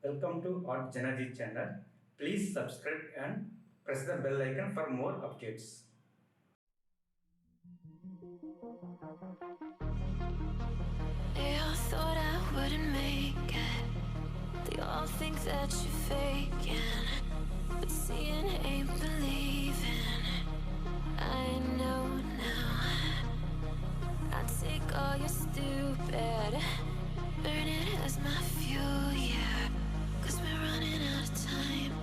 Welcome to artjanag channel. Please subscribe and press the bell icon for more updates. You thought I wouldn't make it. They all think that you're faking, but seeing ain't believing. I know now. I take all your stupid, burn it as my fuel, yeah. Cause we're running out of time,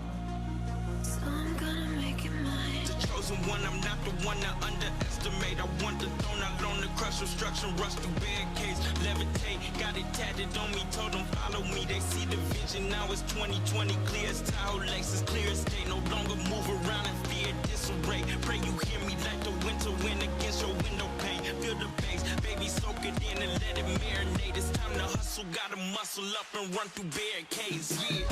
so I'm gonna make it mine. The chosen one, I'm not the one to underestimate. I want the throne, I loan the crush, obstruction, rush through barricades, levitate. Got it tatted on me, told them follow me. They see the vision, now it's 2020, clear as Tahoe Lakes, clear as day. No longer move around in fear, disarray. Pray you hear me like the winter wind against your window pane. Feel the bass, baby, soak it in and let it marinate. It's time to hustle, gotta muscle up and run through barricades, yeah.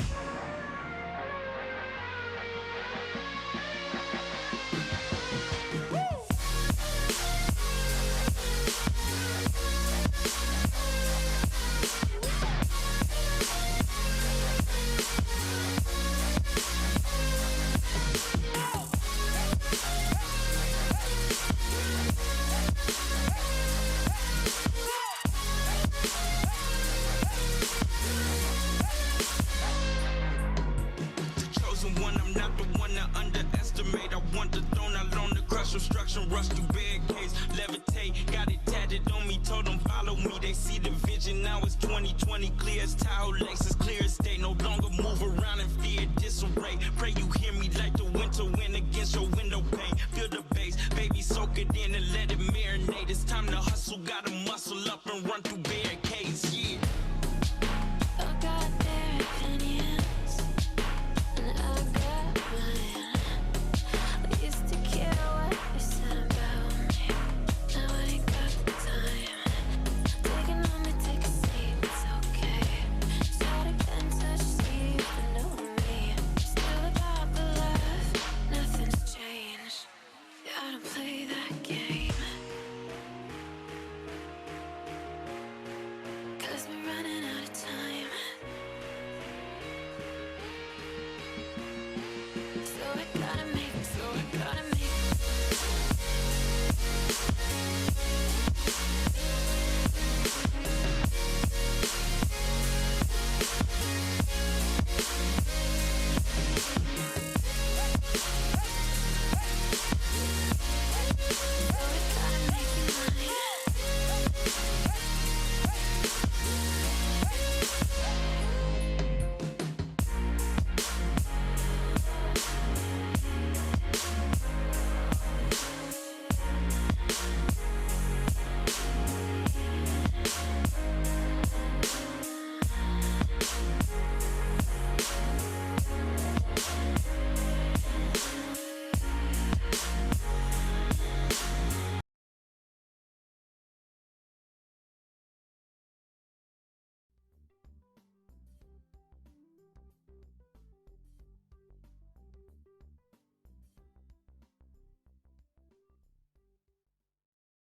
One, I'm not the one to underestimate. I want the throne, I loan the crush, obstruction, rush through barricades, levitate. Got it tatted on me, told them follow me. They see the vision, now it's 2020, clear as Tahoe Lakes, as clear as day. No longer move around in fear, disarray. Pray you hear me like the winter wind against your window pane. Feel the bass, baby, soak it in and let it marinate. It's time to hustle, gotta muscle up and run through barricades.